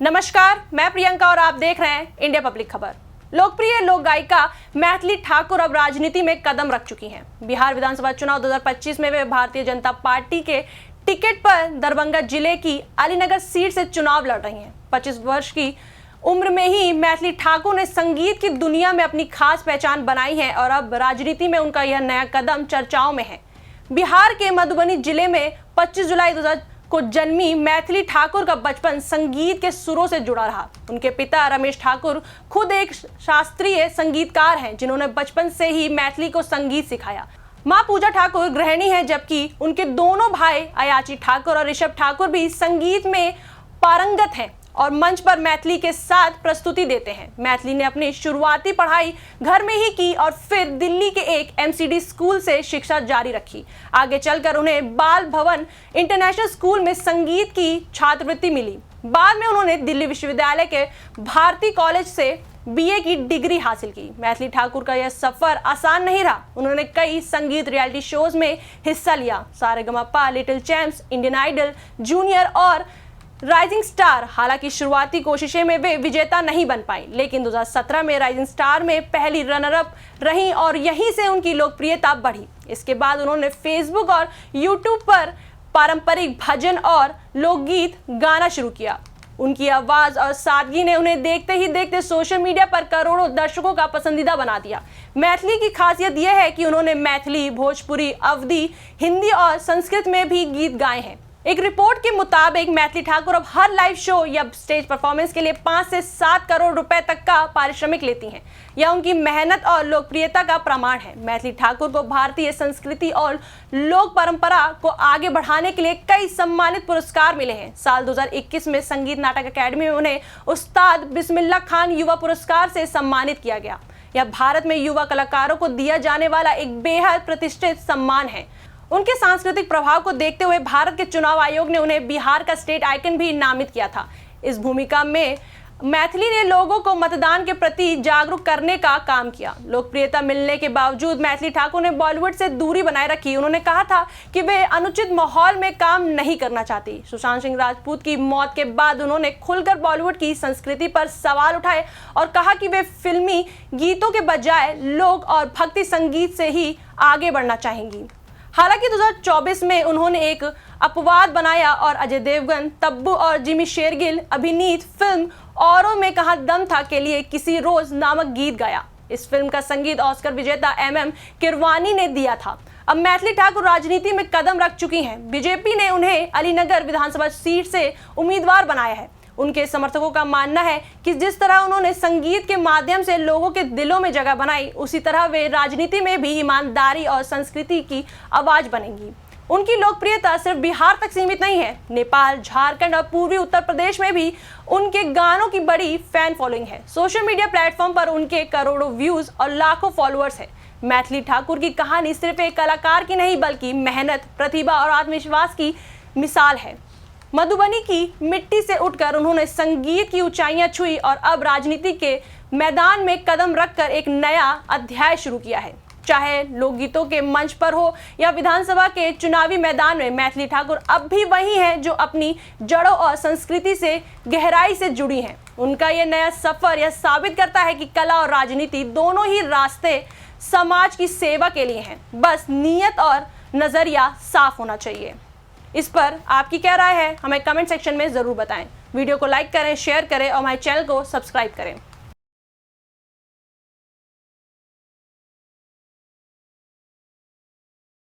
नमस्कार, मैं प्रियंका और आप देख रहे हैं इंडिया पब्लिक खबर। लोकप्रिय लोक गायिका मैथिली ठाकुर अब राजनीति में कदम रख चुकी हैं। बिहार विधानसभा चुनाव 2025 में वे भारतीय जनता पार्टी के टिकट पर दरभंगा जिले की अलीनगर सीट से चुनाव लड़ रही हैं। 25 वर्ष की उम्र में ही मैथिली ठाकुर ने संगीत की दुनिया में अपनी खास पहचान बनाई है और अब राजनीति में उनका यह नया कदम चर्चाओं में है। बिहार के मधुबनी जिले में 25 जुलाई 2000 को जन्मी मैथिली ठाकुर का बचपन संगीत के सुरों से जुड़ा रहा। उनके पिता रमेश ठाकुर खुद एक शास्त्रीय संगीतकार हैं, जिन्होंने बचपन से ही मैथिली को संगीत सिखाया। मां पूजा ठाकुर गृहिणी हैं, जबकि उनके दोनों भाई अयाची ठाकुर और ऋषभ ठाकुर भी संगीत में पारंगत हैं और मंच पर मैथिली के साथ प्रस्तुति देते हैं। मैथिली ने अपनी शुरुआती पढ़ाई घर में ही की और फिर दिल्ली के एक एमसीडी स्कूल से शिक्षा जारी रखी। आगे चलकर उन्हें बाल भवन इंटरनेशनल स्कूल में संगीत की छात्रवृत्ति मिली। बाद में उन्होंने दिल्ली विश्वविद्यालय के भारती कॉलेज से बीए की डिग्री हासिल की। मैथिली ठाकुर का यह सफर आसान नहीं रहा। उन्होंने कई संगीत रियलिटी शोज में हिस्सा लिया, Sa Re Ga Ma Pa, little champs, Indian idol, junior और राइजिंग स्टार। हालांकि शुरुआती कोशिशें में वे विजेता नहीं बन पाई, लेकिन 2017 में राइजिंग स्टार में पहली रनर अप रहीं और यहीं से उनकी लोकप्रियता बढ़ी। इसके बाद उन्होंने फेसबुक और यूट्यूब पर पारंपरिक भजन और लोकगीत गाना शुरू किया। उनकी आवाज और सादगी ने उन्हें देखते ही देखते सोशल मीडिया पर करोड़ों दर्शकों का पसंदीदा बना दिया। मैथिली की खासियत यह है कि उन्होंने मैथिली, भोजपुरी, अवधी, हिंदी और संस्कृत में भी गीत गाए हैं। एक रिपोर्ट के मुताबिक मैथिली ठाकुर अब हर लाइव शो या स्टेज परफॉर्मेंस के लिए 5 से 7 करोड़ रुपए तक का पारिश्रमिक लेती हैं। यह उनकी मेहनत और लोकप्रियता का प्रमाण है। मैथिली ठाकुर को भारतीय संस्कृति और लोक परंपरा को आगे बढ़ाने के लिए कई सम्मानित पुरस्कार मिले हैं। साल 2021 में संगीत नाटक अकादमी में उन्हें उस्ताद बिस्मिल्लाह खान युवा पुरस्कार से सम्मानित किया गया। यह भारत में युवा कलाकारों को दिया जाने वाला एक बेहद प्रतिष्ठित सम्मान है। उनके सांस्कृतिक प्रभाव को देखते हुए भारत के चुनाव आयोग ने उन्हें बिहार का स्टेट आइकन भी नामित किया था। इस भूमिका में मैथिली ने लोगों को मतदान के प्रति जागरूक करने का काम किया। लोकप्रियता मिलने के बावजूद मैथिली ठाकुर ने बॉलीवुड से दूरी बनाए रखी। उन्होंने कहा था कि वे अनुचित माहौल में काम नहीं करना चाहती। सुशांत सिंह राजपूत की मौत के बाद उन्होंने खुलकर बॉलीवुड की संस्कृति पर सवाल उठाए और कहा कि वे फिल्मी गीतों के बजाय लोक और भक्ति संगीत से ही आगे बढ़ना चाहेंगी। हालांकि 2024 में उन्होंने एक अपवाद बनाया और अजय देवगन, तब्बू और जिमी शेरगिल अभिनीत फिल्म औरों में कहा दम था के लिए किसी रोज नामक गीत गाया। इस फिल्म का संगीत ऑस्कर विजेता MM किरवानी ने दिया था। अब मैथिली ठाकुर राजनीति में कदम रख चुकी हैं। बीजेपी ने उन्हें अलीनगर विधानसभा सीट से उम्मीदवार बनाया है। उनके समर्थकों का मानना है कि जिस तरह उन्होंने संगीत के माध्यम से लोगों के दिलों में जगह बनाई, उसी तरह वे राजनीति में भी ईमानदारी और संस्कृति की आवाज बनेंगी। उनकी लोकप्रियता सिर्फ बिहार तक सीमित नहीं है। नेपाल, झारखंड और पूर्वी उत्तर प्रदेश में भी उनके गानों की बड़ी फैन फॉलोइंग है। सोशल मीडिया प्लेटफॉर्म पर उनके करोड़ों व्यूज और लाखों फॉलोअर्स हैं। मैथिली ठाकुर की कहानी सिर्फ एक कलाकार की नहीं, बल्कि मेहनत, प्रतिभा और आत्मविश्वास की मिसाल है। मधुबनी की मिट्टी से उठकर उन्होंने संगीत की ऊंचाइयां छुई और अब राजनीति के मैदान में कदम रखकर एक नया अध्याय शुरू किया है। चाहे लोकगीतों के मंच पर हो या विधानसभा के चुनावी मैदान में, मैथिली ठाकुर अब भी वही हैं जो अपनी जड़ों और संस्कृति से गहराई से जुड़ी हैं। उनका यह नया सफर यह साबित करता है कि कला और राजनीति दोनों ही रास्ते समाज की सेवा के लिए हैं। बस नीयत और नजरिया साफ होना चाहिए। इस पर आपकी क्या राय है, हमें कमेंट सेक्शन में जरूर बताएं। वीडियो को लाइक करें, शेयर करें और हमारे चैनल को सब्सक्राइब करें।